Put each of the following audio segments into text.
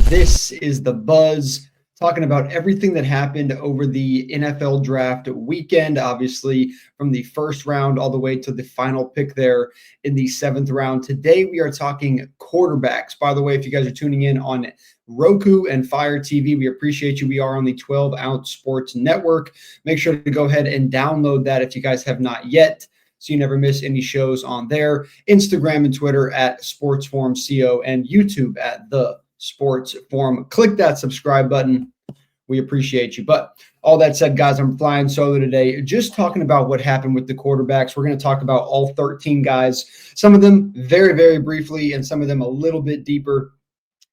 This is The Buzz, talking about everything that happened over the NFL draft weekend, obviously from the first round all the way to the final pick there in the seventh round. Today, we are talking quarterbacks. By the way, if you guys are tuning in on Roku and Fire TV, we appreciate you. We are on the 12-ounce sports network. Make sure to go ahead and download that if you guys have not yet, so you never miss any shows on there. Instagram and Twitter at SportsForumCO and YouTube at The Sports Forum. Click that subscribe button. We appreciate you. But all that said, guys, I'm flying solo today, just talking about what happened with the quarterbacks. We're going to talk about all 13 guys, some of them very, very briefly, and some of them a little bit deeper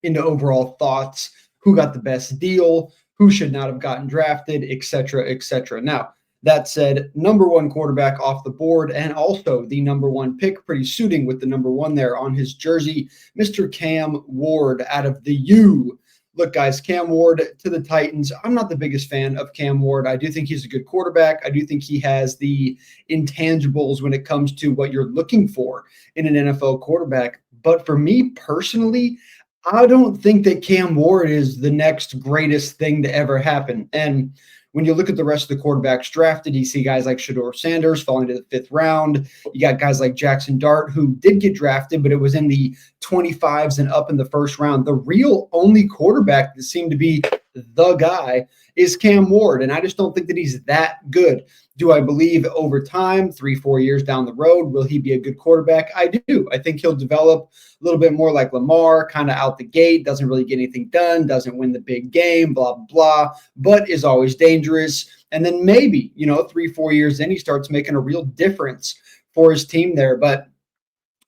into overall thoughts, who got the best deal, who should not have gotten drafted, et cetera, et cetera. Now, that said, number one quarterback off the board and also the number one pick, pretty suiting with the number one there on his jersey, Mr. Cam Ward out of the U. Look, guys, Cam Ward to the Titans. I'm not the biggest fan of Cam Ward. I do think he's a good quarterback. I do think he has the intangibles when it comes to what you're looking for in an NFL quarterback. But for me personally, I don't think that Cam Ward is the next greatest thing to ever happen. And when you look at the rest of the quarterbacks drafted, you see guys like Shedeur Sanders falling to the fifth round. You got guys like Jackson Dart, who did get drafted, but it was in the 25s and up in the first round. The real only quarterback that seemed to be the guy is Cam Ward, and I just don't think that he's that good. Do I believe over time, 3-4 years down the road, will he be a good quarterback? I do. I think he'll develop a little bit more like Lamar, kind of out the gate, doesn't really get anything done, doesn't win the big game, blah, blah, blah, but is always dangerous. And then maybe, 3-4 years in, he starts making a real difference for his team there. But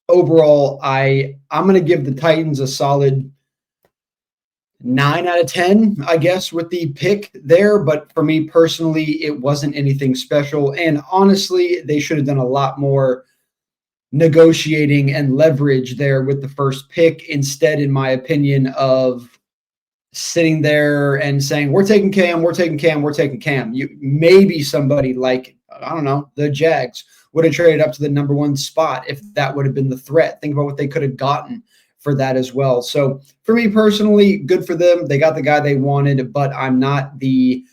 overall, I'm going to give the Titans a solid 9 out of 10, I guess, with the pick there. But for me personally, it wasn't anything special. And honestly, they should have done a lot more negotiating and leverage there with the first pick instead, in my opinion, of sitting there and saying, we're taking Cam, we're taking Cam, we're taking Cam. Maybe somebody like, I don't know, the Jags would have traded up to the number one spot if that would have been the threat. Think about what they could have gotten for that as well. So for me personally, good for them. They got the guy they wanted, but I'm not the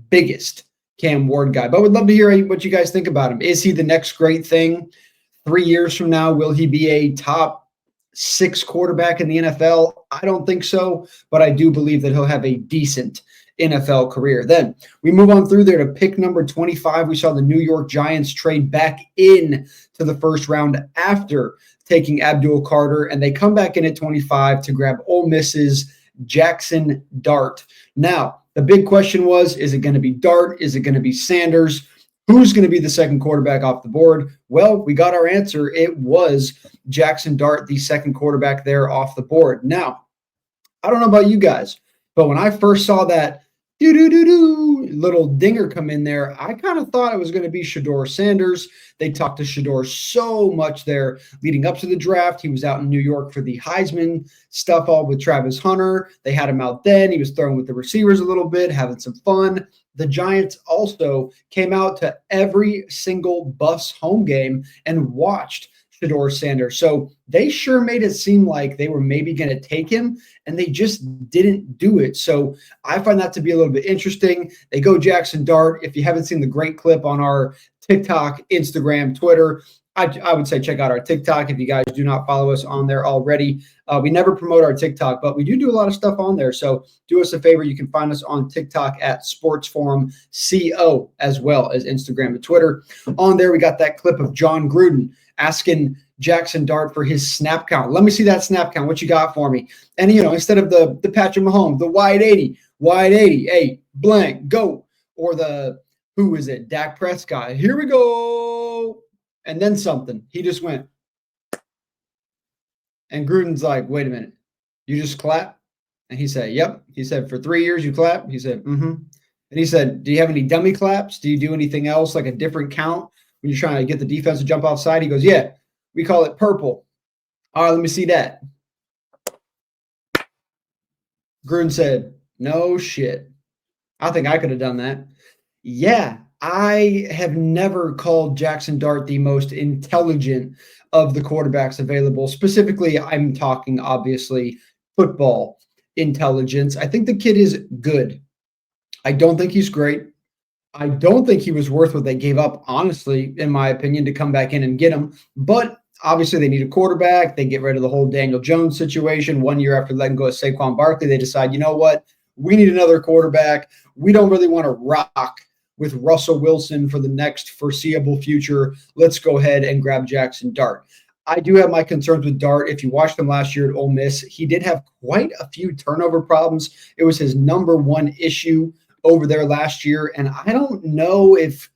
biggest Cam Ward guy. But I would love to hear what you guys think about him. Is he the next great thing? 3 years from now, will he be a top 6 quarterback in the NFL? I don't think so, but I do believe that he'll have a decent NFL career. Then we move on through there to pick number 25. We saw the New York Giants trade back in to the first round after taking Abdul Carter, and they come back in at 25 to grab Ole Miss's Jackson Dart. Now, the big question was, is it going to be Dart? Is it going to be Sanders? Who's going to be the second quarterback off the board? Well, we got our answer. It was Jackson Dart, the second quarterback there off the board. Now, I don't know about you guys, but when I first saw that little dinger come in there, I kind of thought it was going to be Shedeur Sanders. They talked to Shedeur so much there leading up to the draft. He was out in New York for the Heisman stuff all with Travis Hunter. They had him out then. He was throwing with the receivers a little bit, having some fun. The Giants also came out to every single Buffs home game and watched Shedeur Sanders. So they sure made it seem like they were maybe going to take him, and they just didn't do it. So I find that to be a little bit interesting. They go Jackson Dart. If you haven't seen the great clip on our TikTok, Instagram, Twitter, I would say check out our TikTok if you guys do not follow us on there already. We never promote our TikTok, but we do a lot of stuff on there. So do us a favor. You can find us on TikTok at SportsForumCO as well as Instagram and Twitter. On there, we got that clip of John Gruden asking Jackson Dart for his snap count. Let me see that snap count. What you got for me? And, instead of the Patrick Mahomes, the wide 80, hey, blank, go. Or the, who is it? Dak Prescott. Here we go. And then something. He just went. And Gruden's like, wait a minute. You just clap? And he said, yep. He said, for 3 years you clap? He said, mm-hmm. And he said, do you have any dummy claps? Do you do anything else, like a different count when you're trying to get the defense to jump offside? He goes, yeah, we call it purple. All right, let me see that. Gruden said, no shit. I think I could have done that. Yeah, I have never called Jackson Dart the most intelligent of the quarterbacks available. Specifically, I'm talking, obviously, football intelligence. I think the kid is good. I don't think he's great. I don't think he was worth what they gave up, honestly, in my opinion, to come back in and get him. But obviously, they need a quarterback. They get rid of the whole Daniel Jones situation. 1 year after letting go of Saquon Barkley, they decide, you know what? We need another quarterback. We don't really want to rock with Russell Wilson for the next foreseeable future. Let's go ahead and grab Jackson Dart. I do have my concerns with Dart. If you watched him last year at Ole Miss, he did have quite a few turnover problems. It was his number one issue over there last year. And I don't know if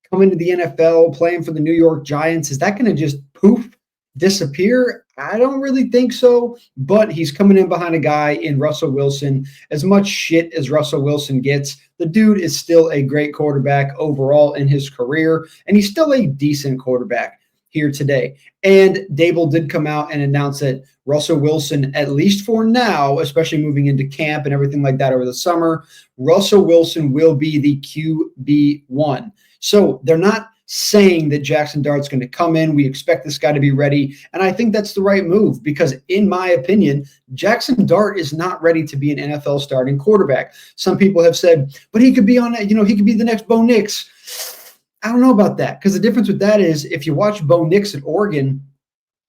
coming to the NFL, playing for the New York Giants, is that going to just poof, disappear? I don't really think so, but he's coming in behind a guy in Russell Wilson. As much shit as Russell Wilson gets, the dude is still a great quarterback overall in his career, and he's still a decent quarterback here today. And Dable did come out and announce that Russell Wilson, at least for now, especially moving into camp and everything like that over the summer, Russell Wilson will be the QB1. So they're not saying that Jackson Dart's going to come in. We expect this guy to be ready. And I think that's the right move because, in my opinion, Jackson Dart is not ready to be an NFL starting quarterback. Some people have said, but he could be on, he could be the next Bo Nix. I don't know about that because the difference with that is if you watch Bo Nix at Oregon,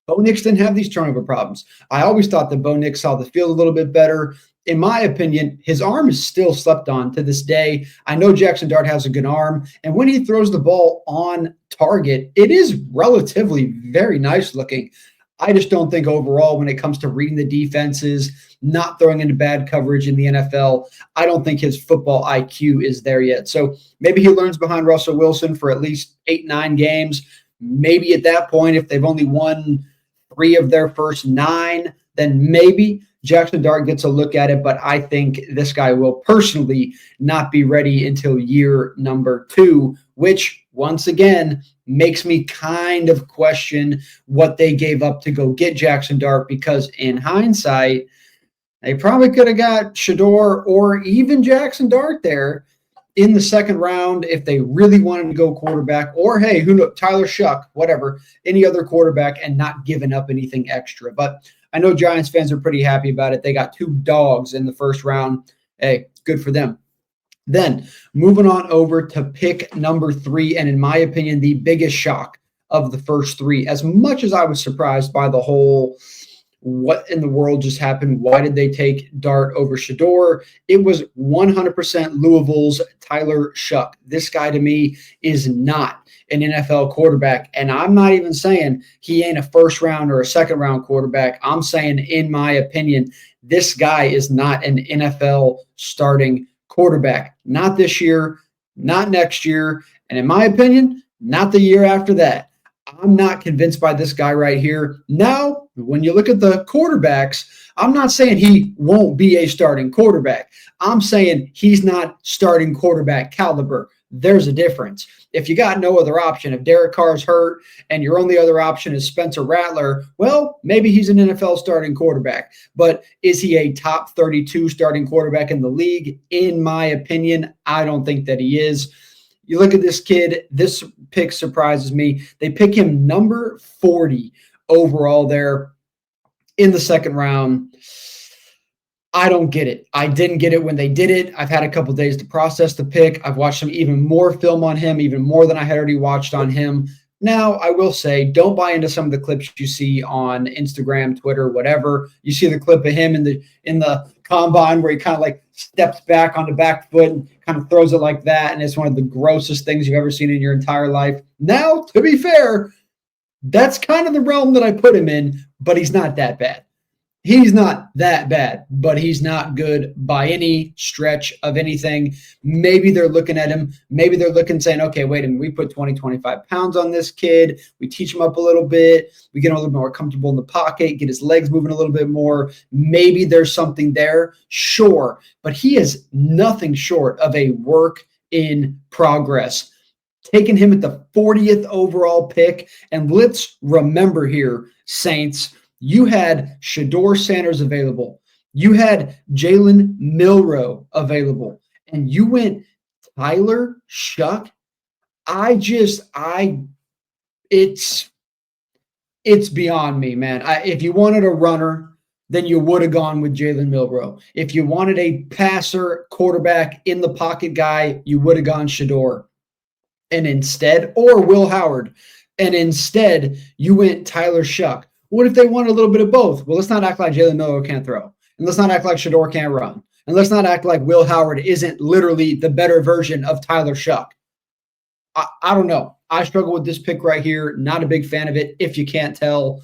Bo Nix didn't have these turnover problems. I always thought that Bo Nix saw the field a little bit better. In my opinion, his arm is still slept on to this day. I know Jackson Dart has a good arm, and when he throws the ball on target, it is relatively very nice looking. I just don't think overall when it comes to reading the defenses, not throwing into bad coverage in the NFL, I don't think his football IQ is there yet. So maybe he learns behind Russell Wilson for at least 8-9 games. Maybe at that point, if they've only won 3 of their first 9, then maybe Jackson Dart gets a look at it, but I think this guy will personally not be ready until year number 2, which once again makes me kind of question what they gave up to go get Jackson Dart because in hindsight, they probably could have got Shedeur or even Jackson Dart there in the second round if they really wanted to go quarterback, or hey, who knows, Tyler Shuck, whatever, any other quarterback and not giving up anything extra. But I know Giants fans are pretty happy about it. They got 2 dogs in the first round. Hey, good for them. Then moving on over to pick number 3, and in my opinion, the biggest shock of the first 3. As much as I was surprised by the whole what in the world just happened? Why did they take Dart over Shedeur? It was 100% Louisville's Tyler Shuck. This guy to me is not an NFL quarterback. And I'm not even saying he ain't a first round or a second round quarterback. I'm saying, in my opinion, this guy is not an NFL starting quarterback. Not this year, not next year. And in my opinion, not the year after that. I'm not convinced by this guy right here. Now, when you look at the quarterbacks, I'm not saying he won't be a starting quarterback. I'm saying he's not starting quarterback caliber. There's a difference. If you got no other option, if Derek Carr's hurt and your only other option is Spencer Rattler, well, maybe he's an NFL starting quarterback. But is he a top 32 starting quarterback in the league? In my opinion, I don't think that he is. You look at this kid, this pick surprises me. They pick him number 40 overall there in the second round. I don't get it. I didn't get it when they did it. I've had a couple days to process the pick. I've watched some even more film on him, even more than I had already watched on him. Now, I will say, don't buy into some of the clips you see on Instagram, Twitter, whatever. You see the clip of him in the combine where he kind of like steps back on the back foot and kind of throws it like that, and it's one of the grossest things you've ever seen in your entire life. Now, to be fair, that's kind of the realm that I put him in, but he's not that bad. He's not that bad, but he's not good by any stretch of anything. Maybe they're looking at him. Maybe they're looking saying, okay, wait a minute, we put 20, 25 pounds on this kid. We teach him up a little bit. We get him a little more comfortable in the pocket, get his legs moving a little bit more. Maybe there's something there. Sure. But he is nothing short of a work in progress. Taking him at the 40th overall pick. And let's remember here, Saints, you had Shedeur Sanders available. You had Jalen Milroe available. And you went Tyler Shuck. It's beyond me, man. If you wanted a runner then you would have gone with Jalen Milroe. If you wanted a passer, quarterback, in the pocket guy, you would have gone Shedeur. And instead, or Will Howard. And instead, you went Tyler Shough. What if they want a little bit of both? Well, let's not act like Jalen Milroe can't throw. And let's not act like Shedeur can't run. And let's not act like Will Howard isn't literally the better version of Tyler Shough. I don't know. I struggle with this pick right here. Not a big fan of it, if you can't tell.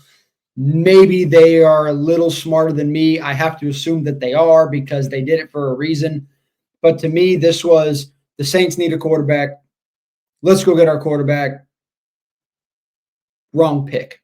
Maybe they are a little smarter than me. I have to assume that they are because they did it for a reason. But to me, this was the Saints need a quarterback. Let's go get our quarterback. Wrong pick.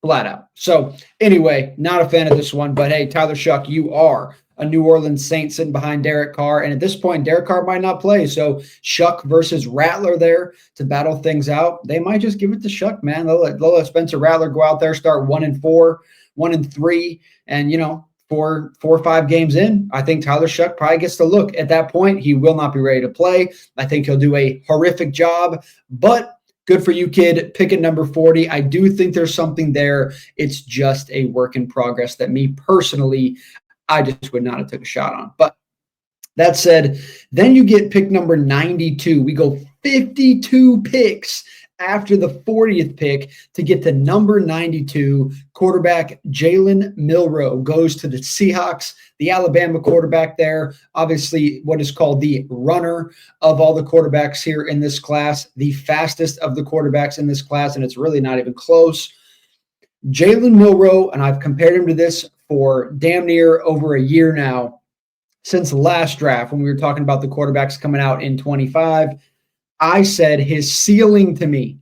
Flat out. So anyway, not a fan of this one. But hey, Tyler Shough, you are a New Orleans Saint sitting behind Derek Carr. And at this point, Derek Carr might not play. So Shough versus Rattler there to battle things out. They might just give it to Shough, man. They'll let Spencer Rattler go out there, start 1-4, 1-3. And, 4 or 5 games in, I think Tyler Shough probably gets to look. At that point, he will not be ready to play. I think he'll do a horrific job. But good for you, kid. Pick at number 40. I do think there's something there. It's just a work in progress that me personally, I just would not have took a shot on. But that said, then you get pick number 92. We go 52 picks after the 40th pick to get to number 92. Quarterback Jalen Milroe goes to the Seahawks, the Alabama quarterback there. Obviously, what is called the runner of all the quarterbacks here in this class, the fastest of the quarterbacks in this class, and it's really not even close. Jalen Milroe, and I've compared him to this for damn near over a year now, since the last draft when we were talking about the quarterbacks coming out in 25. I said his ceiling to me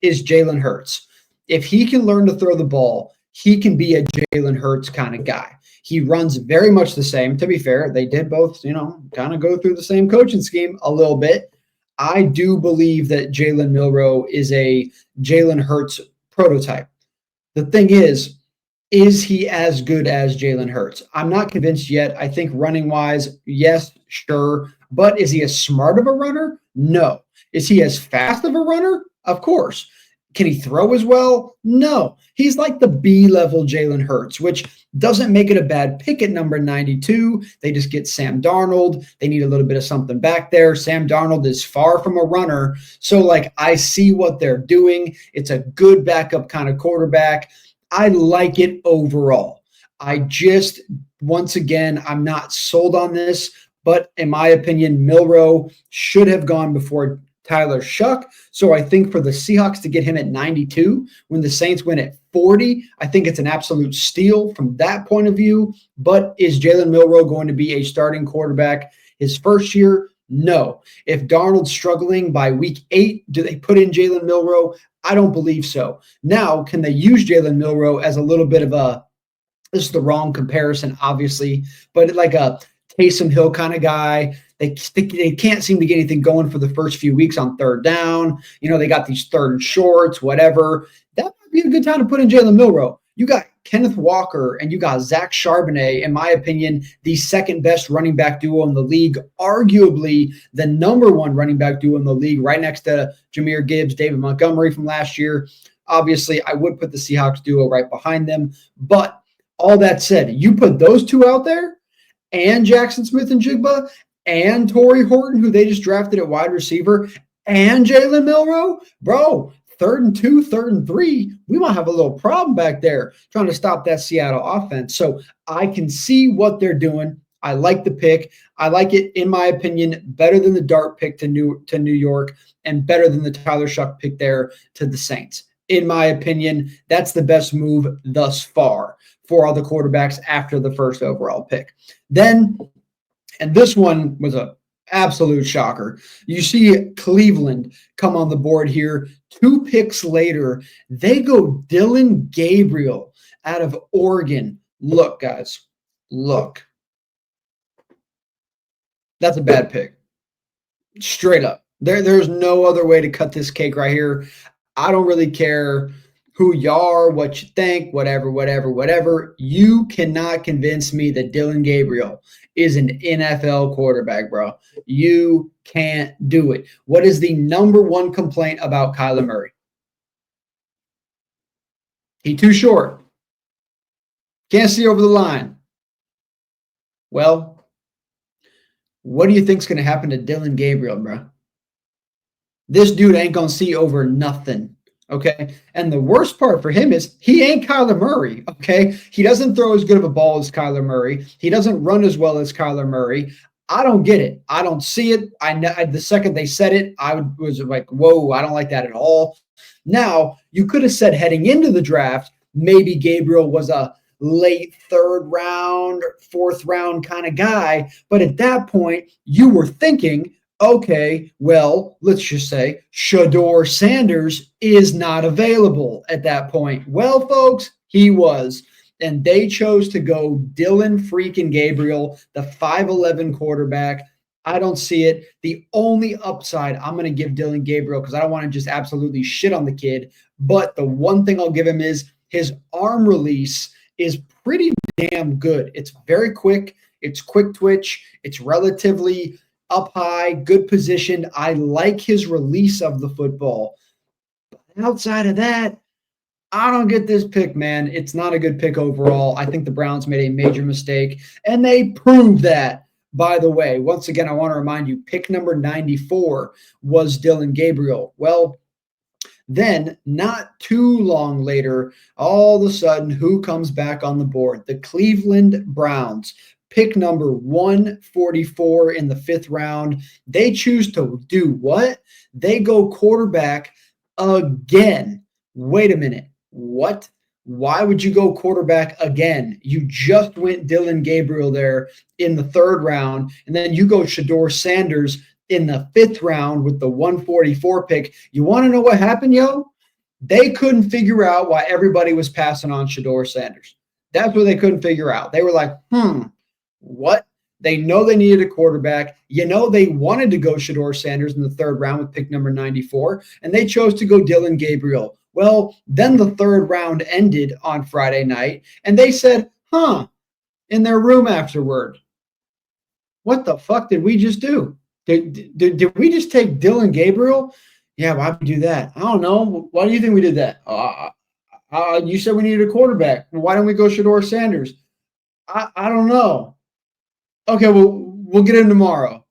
is Jalen Hurts. If he can learn to throw the ball, he can be a Jalen Hurts kind of guy. He runs very much the same. To be fair, they did both, kind of go through the same coaching scheme a little bit. I do believe that Jalen Milroe is a Jalen Hurts prototype. The thing is he as good as Jalen Hurts? I'm not convinced yet. I think running-wise, yes, sure. But is he as smart of a runner? No. Is he as fast of a runner? Of course. Can he throw as well? No. He's like the B-level Jalen Hurts, which doesn't make it a bad pick at number 92. They just get Sam Darnold. They need a little bit of something back there. Sam Darnold is far from a runner. So, I see what they're doing. It's a good backup kind of quarterback. I like it overall. I just, once again, I'm not sold on this, but in my opinion, Milroe should have gone before Tyler Shough. So I think for the Seahawks to get him at 92 when the Saints win at 40, I think it's an absolute steal from that point of view. But is Jalen Milroe going to be a starting quarterback his first year? No. If Darnold's struggling by week 8, do they put in Jalen Milroe? I don't believe so. Now, can they use Jalen Milroe as a little bit of this is the wrong comparison, obviously, but like a Taysom Hill kind of guy? They can't seem to get anything going for the first few weeks on third down. They got these third and shorts, whatever. That might be a good time to put in Jalen Milroe. You got Kenneth Walker and you got Zach Charbonnet, in my opinion, the second best running back duo in the league, arguably the number 1 running back duo in the league, right next to Jahmyr Gibbs, David Montgomery from last year. Obviously, I would put the Seahawks duo right behind them. But all that said, you put those two out there and Jackson Smith-Njigba and Torrey Horton, who they just drafted at wide receiver, and Jalen Milroe, bro, 3rd and 2, 3rd and 3, we might have a little problem back there trying to stop that Seattle offense. So I can see what they're doing. I like the pick. I like it, in my opinion, better than the Dart pick to New York and better than the Tyler Shough pick there to the Saints. In my opinion, that's the best move thus far for all the quarterbacks after the first overall pick. Then, and this one was a absolute shocker. You see Cleveland come on the board here. 2 picks later, they go Dillon Gabriel out of Oregon. Look, guys, look. That's a bad pick. Straight up. There's no other way to cut this cake right here. I don't really care who you are, what you think, whatever. You cannot convince me that Dillon Gabriel is an NFL quarterback, bro. You can't do it. What is the number 1 complaint about Kyler Murray? He's too short. Can't see over the line. Well, what do you think's going to happen to Dillon Gabriel, bro? This dude ain't going to see over nothing. Okay. And the worst part for him is he ain't Kyler Murray. Okay. He doesn't throw as good of a ball as Kyler Murray. He doesn't run as well as Kyler Murray. I don't get it. I don't see it. The second they said it, I was like, whoa, I don't like that at all. Now, you could have said heading into the draft, maybe Gabriel was a late third round, fourth round kind of guy. But at that point, you were thinking, okay, well, let's just say Shedeur Sanders is not available at that point. Well, folks, he was. And they chose to go Dillon freaking Gabriel, the 5'11 quarterback. I don't see it. The only upside I'm going to give Dillon Gabriel, because I don't want to just absolutely shit on the kid, but the one thing I'll give him is his arm release is pretty damn good. It's very quick. It's quick twitch. It's relatively up high, good position. I like his release of the football. But outside of that, I don't get this pick, man. It's not a good pick overall. I think the Browns made a major mistake, and they proved that. By the way, once again, I want to remind you, pick number 94 was Dillon Gabriel. Well, then not too long later, all of a sudden, who comes back on the board? The Cleveland Browns. Pick number 144 in the 5th round. They choose to do what? They go quarterback again. Wait a minute. What? Why would you go quarterback again? You just went Dillon Gabriel there in the 3rd round, and then you go Shedeur Sanders in the 5th round with the 144 pick. You want to know what happened, yo? They couldn't figure out why everybody was passing on Shedeur Sanders. That's what they couldn't figure out. They were like, what? They know they needed a quarterback. You know, they wanted to go Shedeur Sanders in the 3rd round with pick number 94, and they chose to go Dillon Gabriel. Well, then the 3rd round ended on Friday night, and they said, in their room afterward, what the fuck did we just do? Did we just take Dillon Gabriel? Yeah, why'd we do that? I don't know. Why do you think we did that? You said we needed a quarterback. Why don't we go Shedeur Sanders? I don't know. Okay, well, we'll get him tomorrow.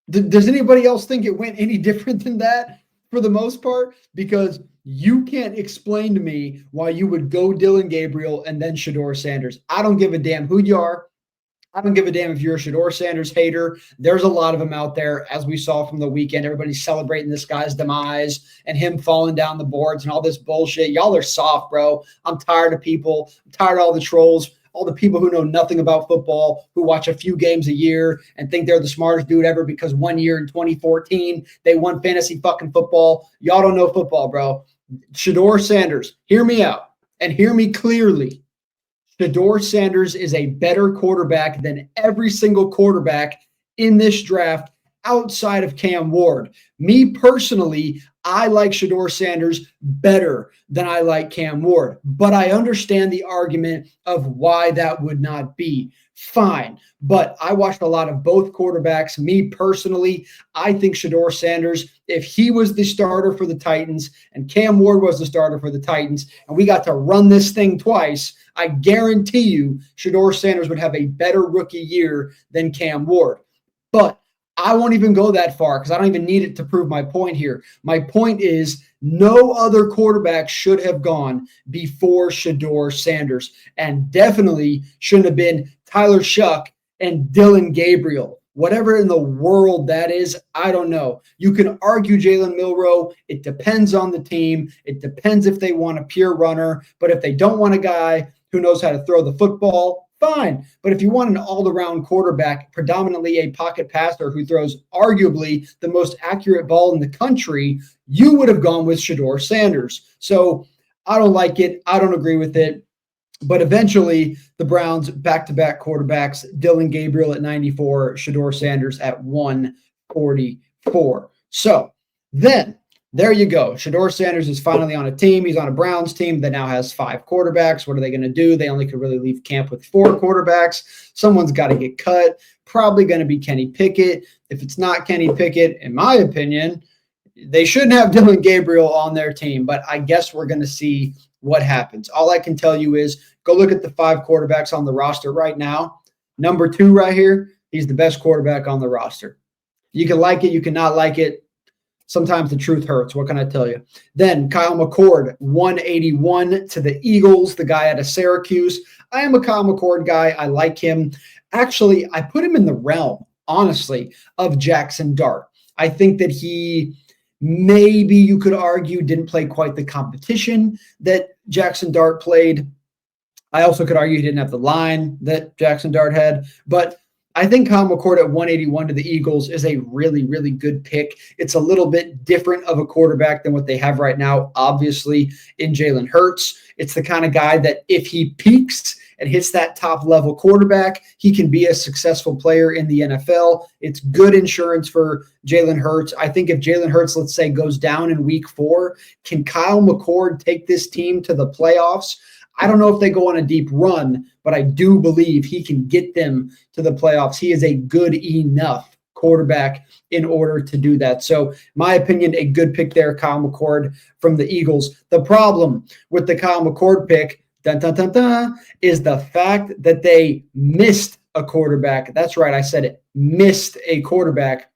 Does anybody else think it went any different than that for the most part? Because you can't explain to me why you would go Dillon Gabriel and then Shedeur Sanders. I don't give a damn who you are. I don't give a damn if you're a Shedeur Sanders hater. There's a lot of them out there, as we saw from the weekend. Everybody's celebrating this guy's demise and him falling down the boards and all this bullshit. Y'all are soft, bro. I'm tired of people. I'm tired of all the trolls, all the people who know nothing about football, who watch a few games a year and think they're the smartest dude ever because one year in 2014, they won fantasy fucking football. Y'all don't know football, bro. Shedeur Sanders, hear me out and hear me clearly. Shedeur Sanders is a better quarterback than every single quarterback in this draft outside of Cam Ward. Me personally, I like Shedeur Sanders better than I like Cam Ward, but I understand the argument of why that would not be. Fine, but I watched a lot of both quarterbacks. Me personally, I think Shedeur Sanders, if he was the starter for the Titans and Cam Ward was the starter for the Titans, and we got to run this thing twice, I guarantee you Shedeur Sanders would have a better rookie year than Cam Ward. But I won't even go that far because I don't even need it to prove my point here. My point is no other quarterback should have gone before Shedeur Sanders, and definitely shouldn't have been Tyler Shuck and Dillon Gabriel. Whatever in the world that is, I don't know. You can argue Jalen Milroe. It depends on the team. It depends if they want a pure runner. But if they don't want a guy who knows how to throw the football, fine. But if you want an all-around quarterback, predominantly a pocket passer who throws arguably the most accurate ball in the country, you would have gone with Shedeur Sanders. So I don't like it. I don't agree with it. But eventually, the Browns back-to-back quarterbacks, Dillon Gabriel at 94, Shedeur Sanders at 144. So then, there you go. Shedeur Sanders is finally on a team. He's on a Browns team that now has 5 quarterbacks. What are they going to do? They only could really leave camp with 4 quarterbacks. Someone's got to get cut. Probably going to be Kenny Pickett. If it's not Kenny Pickett, in my opinion, they shouldn't have Dillon Gabriel on their team. But I guess we're going to see what happens. All I can tell you is go look at the 5 quarterbacks on the roster right now. Number 2 right here, he's the best quarterback on the roster. You can like it, you cannot like it. Sometimes the truth hurts. What can I tell you? Then Kyle McCord, 181 to the Eagles, the guy out of Syracuse. I am a Kyle McCord guy. I like him. Actually, I put him in the realm, honestly, of Jackson Dart. I think that he maybe you could argue didn't play quite the competition that Jackson Dart played. I also could argue he didn't have the line that Jackson Dart had, but I think Kyle McCord at 181 to the Eagles is a really, really good pick. It's a little bit different of a quarterback than what they have right now, obviously, in Jalen Hurts. It's the kind of guy that if he peaks and hits that top-level quarterback, he can be a successful player in the NFL. It's good insurance for Jalen Hurts. I think if Jalen Hurts, let's say, goes down in week 4, can Kyle McCord take this team to the playoffs? I don't know if they go on a deep run, but I do believe he can get them to the playoffs. He is a good enough quarterback in order to do that. So, my opinion, a good pick there, Kyle McCord from the Eagles. The problem with the Kyle McCord pick, is the fact that they missed a quarterback. That's right, I said it, missed a quarterback.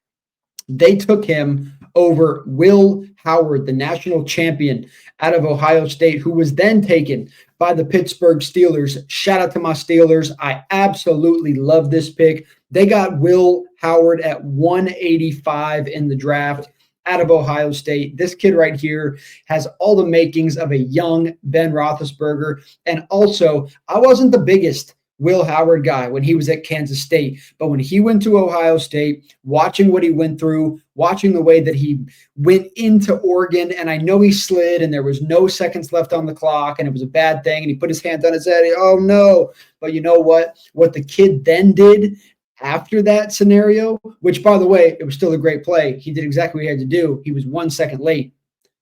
They took him over Will Howard, the national champion out of Ohio State, who was then taken by the Pittsburgh Steelers. Shout out to my Steelers. I absolutely love this pick. They got Will Howard at 185 in the draft out of Ohio State. This kid right here has all the makings of a young Ben Roethlisberger. And also, I wasn't the biggest Will Howard guy when he was at Kansas State. But when he went to Ohio State, watching what he went through, watching the way that he went into Oregon, and I know he slid and there was no seconds left on the clock and it was a bad thing and he put his hand on his head. Oh, no. But you know what? What the kid then did after that scenario, which, by the way, it was still a great play. He did exactly what he had to do. He was 1 second late.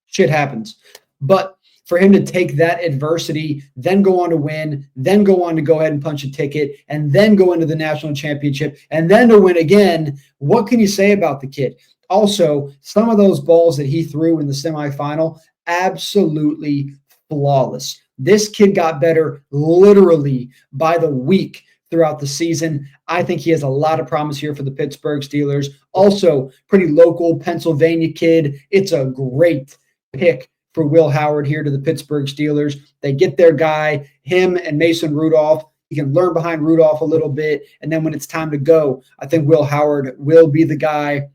Shit happens. But for him to take that adversity, then go on to win, then go on to go ahead and punch a ticket, and then go into the national championship, and then to win again, what can you say about the kid? Also, some of those balls that he threw in the semifinal, absolutely flawless. This kid got better literally by the week throughout the season. I think he has a lot of promise here for the Pittsburgh Steelers. Also, pretty local Pennsylvania kid. It's a great pick for Will Howard here to the Pittsburgh Steelers. They get their guy, him and Mason Rudolph. You can learn behind Rudolph a little bit. And then when it's time to go, I think Will Howard will be the guy.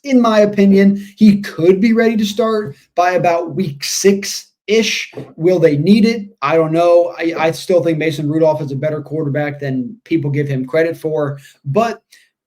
In my opinion, he could be ready to start by about week 6-ish. Will they need it? I don't know. I still think Mason Rudolph is a better quarterback than people give him credit for. But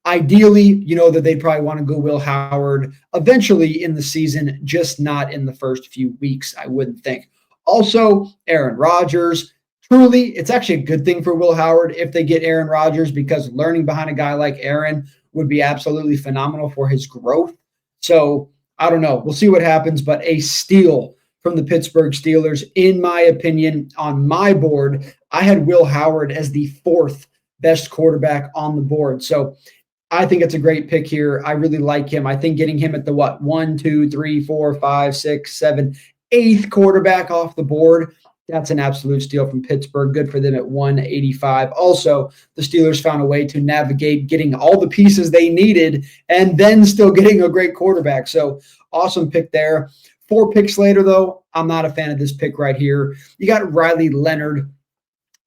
ideally, you know that they'd probably want to go Will Howard eventually in the season, just not in the first few weeks, I wouldn't think. Also, Aaron Rodgers. Truly, it's actually a good thing for Will Howard if they get Aaron Rodgers, because learning behind a guy like Aaron would be absolutely phenomenal for his growth. So, I don't know. We'll see what happens, but a steal from the Pittsburgh Steelers, in my opinion. On my board, I had Will Howard as the 4th best quarterback on the board. So, I think it's a great pick here. I really like him. I think getting him at the 1, 2, 3, 4, 5, 6, 7, 8th quarterback off the board, that's an absolute steal from Pittsburgh. Good for them at 185. Also, the Steelers found a way to navigate getting all the pieces they needed and then still getting a great quarterback. So awesome pick there. 4 picks later, though, I'm not a fan of this pick right here. You got Riley Leonard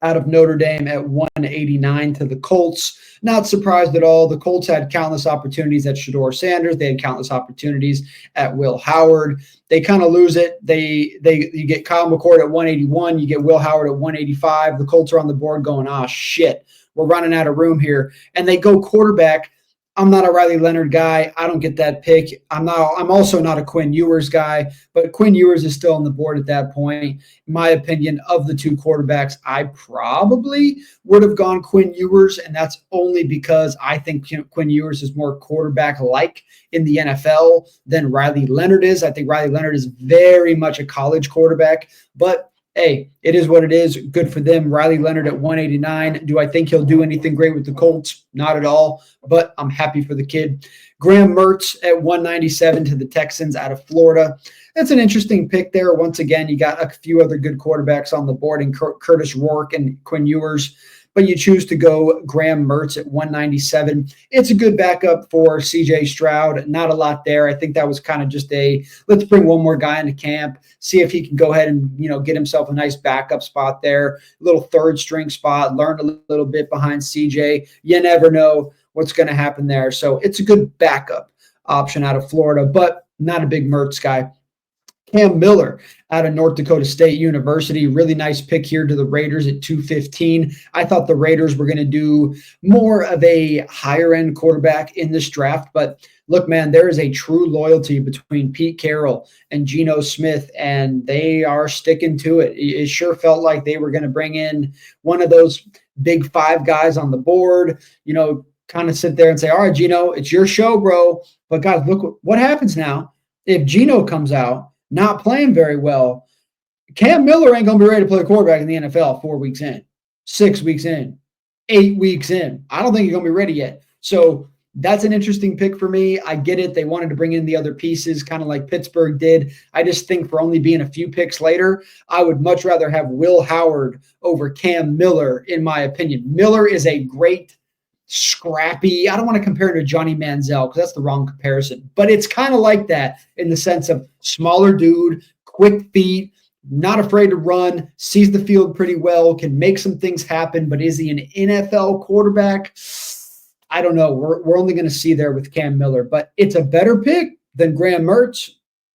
out of Notre Dame at 189 to the Colts. Not surprised at all. The Colts had countless opportunities at Shedeur Sanders. They had countless opportunities at Will Howard. They kind of lose it. You get Kyle McCord at 181. You get Will Howard at 185. The Colts are on the board going, shit, we're running out of room here. And they go quarterback. I'm not a Riley Leonard guy. I don't get that pick. I'm also not a Quinn Ewers guy, but Quinn Ewers is still on the board at that point. In my opinion, of the 2 quarterbacks, I probably would have gone Quinn Ewers, and that's only because I think Quinn Ewers is more quarterback-like in the NFL than Riley Leonard is. I think Riley Leonard is very much a college quarterback, but hey, it is what it is. Good for them. Riley Leonard at 189. Do I think he'll do anything great with the Colts? Not at all, but I'm happy for the kid. Graham Mertz at 197 to the Texans out of Florida. That's an interesting pick there. Once again, you got a few other good quarterbacks on the board in Curtis Rourke and Quinn Ewers, but you choose to go Graham Mertz at 197. It's a good backup for CJ Stroud. Not a lot there. I think that was kind of just let's bring one more guy into camp, see if he can go ahead and, get himself a nice backup spot there, a little third string spot, learn a little bit behind CJ. You never know what's going to happen there. So it's a good backup option out of Florida, but not a big Mertz guy. Cam Miller out of North Dakota State University. Really nice pick here to the Raiders at 215. I thought the Raiders were going to do more of a higher end quarterback in this draft, but look, man, there is a true loyalty between Pete Carroll and Geno Smith, and they are sticking to it. It sure felt like they were going to bring in one of those big five guys on the board, kind of sit there and say, all right, Geno, it's your show, bro. But guys, look what happens now. If Geno comes out not playing very well, Cam Miller ain't going to be ready to play quarterback in the NFL 4 weeks in, 6 weeks in, 8 weeks in. I don't think he's going to be ready yet. So that's an interesting pick for me. I get it. They wanted to bring in the other pieces, kind of like Pittsburgh did. I just think for only being a few picks later, I would much rather have Will Howard over Cam Miller, in my opinion. Miller is a great, scrappy, I don't want to compare him to Johnny Manziel because that's the wrong comparison, but it's kind of like that in the sense of smaller dude, quick feet, not afraid to run, sees the field pretty well, can make some things happen, but is he an NFL quarterback? I don't know. We're only going to see there with Cam Miller, but it's a better pick than Graham Mertz,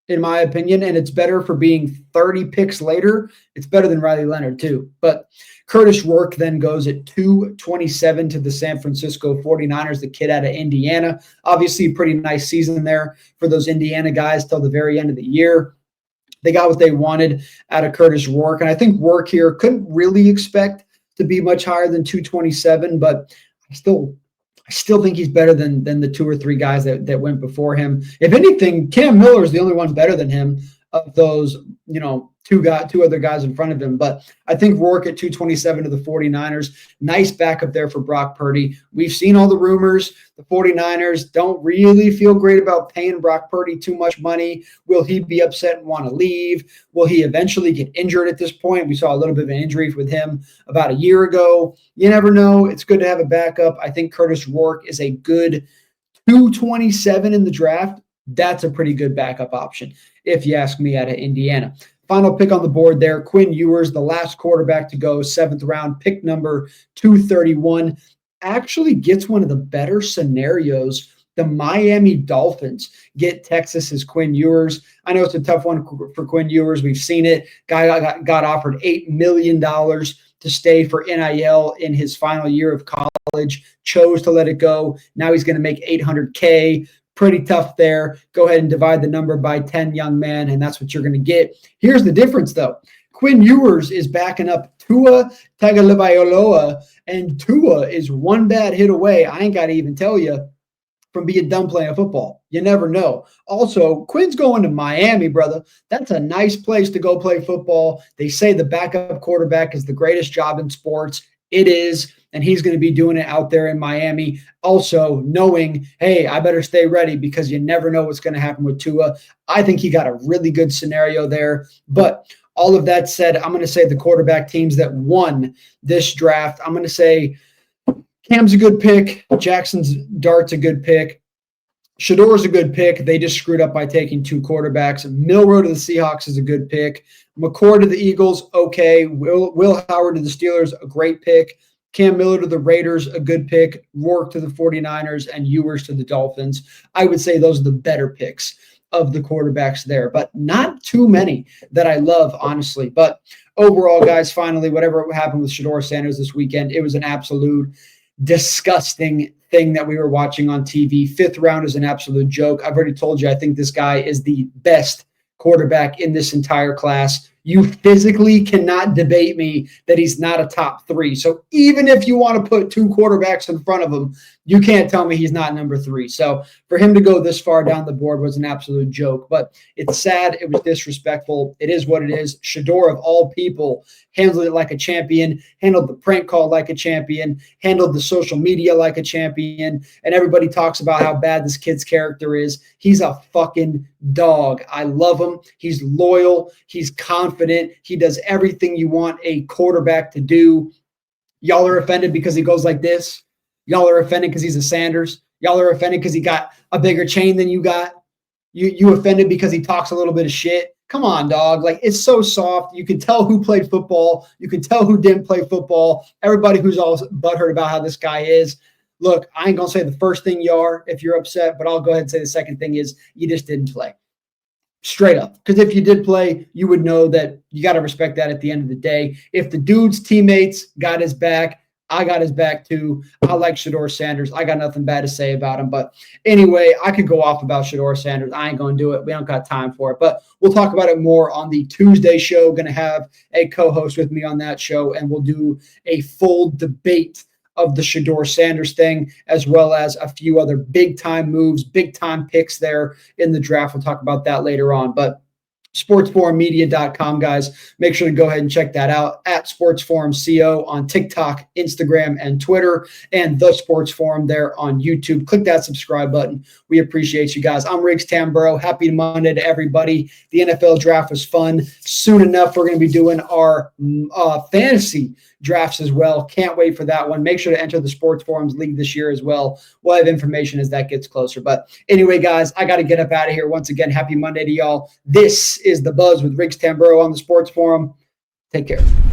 in my opinion, and it's better for being 30 picks later. It's better than Riley Leonard too, but Curtis Rourke then goes at 227 to the San Francisco 49ers, the kid out of Indiana. Obviously, a pretty nice season there for those Indiana guys till the very end of the year. They got what they wanted out of Curtis Rourke, and I think Rourke here couldn't really expect to be much higher than 227, but I still think he's better than the two or three guys that went before him. If anything, Cam Miller is the only one better than him of those, two other guys in front of him. But I think Rourke at 227 to the 49ers, nice backup there for Brock Purdy. We've seen all the rumors. The 49ers don't really feel great about paying Brock Purdy too much money. Will he be upset and want to leave? Will he eventually get injured at this point? We saw a little bit of an injury with him about a year ago. You never know. It's good to have a backup. I think Curtis Rourke is a good 227 in the draft. That's a pretty good backup option, if you ask me, out of Indiana. Final pick on the board there, Quinn Ewers, the last quarterback to go, 7th round, pick number 231, actually gets one of the better scenarios. The Miami Dolphins get Texas's Quinn Ewers. I know it's a tough one for Quinn Ewers. We've seen it. Guy got offered $8 million to stay for NIL in his final year of college, chose to let it go. Now he's going to make $800K. Pretty tough there. Go ahead and divide the number by 10, young man, and that's what you're going to get. Here's the difference, though. Quinn Ewers is backing up Tua Tagovailoa, and Tua is one bad hit away. I ain't got to even tell you from being done playing football. You never know. Also, Quinn's going to Miami, brother. That's a nice place to go play football. They say the backup quarterback is the greatest job in sports. It is, and he's going to be doing it out there in Miami. Also, knowing, hey, I better stay ready because you never know what's going to happen with Tua. I think he got a really good scenario there. But all of that said, I'm going to say the quarterback teams that won this draft, I'm going to say Cam's a good pick. Jackson's Dart's a good pick. Shador's a good pick. They just screwed up by taking two quarterbacks. Milroe to the Seahawks is a good pick. McCord to the Eagles, okay. Will Howard to the Steelers, a great pick. Cam Miller to the Raiders, a good pick. Rourke to the 49ers, and Ewers to the Dolphins. I would say those are the better picks of the quarterbacks there, but not too many that I love, honestly. But overall, guys, finally, whatever happened with Shedeur Sanders this weekend, it was an absolute disgusting thing that we were watching on TV. 5th round is an absolute joke. I've already told you, I think this guy is the best quarterback in this entire class. You physically cannot debate me that he's not a top 3. So even if you want to put 2 quarterbacks in front of him, you can't tell me he's not number 3. So for him to go this far down the board was an absolute joke. But it's sad. It was disrespectful. It is what it is. Shedeur, of all people, handled it like a champion, handled the prank call like a champion, handled the social media like a champion. And everybody talks about how bad this kid's character is. He's a fucking dog. I love him. He's loyal. He's confident. He does everything you want a quarterback to do. Y'all are offended because he goes like this. Y'all are offended because he's a Sanders. Y'all are offended because he got a bigger chain than you got. You offended because he talks a little bit of shit. Come on, dog. Like, it's so soft. You can tell who played football. You can tell who didn't play football. Everybody who's all butthurt about how this guy is. Look, I ain't going to say the first thing you are if you're upset, but I'll go ahead and say the second thing is you just didn't play. Straight up. Because if you did play, you would know that you got to respect that at the end of the day. If the dude's teammates got his back, I got his back too. I like Shedeur Sanders. I got nothing bad to say about him. But anyway, I could go off about Shedeur Sanders. I ain't going to do it. We don't got time for it. But we'll talk about it more on the Tuesday show. Going to have a co-host with me on that show, and we'll do a full debate of the Shedeur Sanders thing, as well as a few other big-time moves, big-time picks there in the draft. We'll talk about that later on. But sportsforummedia.com, guys. Make sure to go ahead and check that out at sportsforumco on TikTok, Instagram, and Twitter, and the Sports Forum there on YouTube. Click that subscribe button. We appreciate you guys. I'm Riggs Tamburo. Happy Monday to everybody. The NFL draft was fun. Soon enough, we're going to be doing our fantasy drafts as well. Can't wait for that one. Make sure to enter the Sports Forums League this year as well. We'll have information as that gets closer. But anyway, guys, I got to get up out of here. Once again, happy Monday to y'all. This is The Buzz with Riggs Tamburo on the Sports Forum. Take care.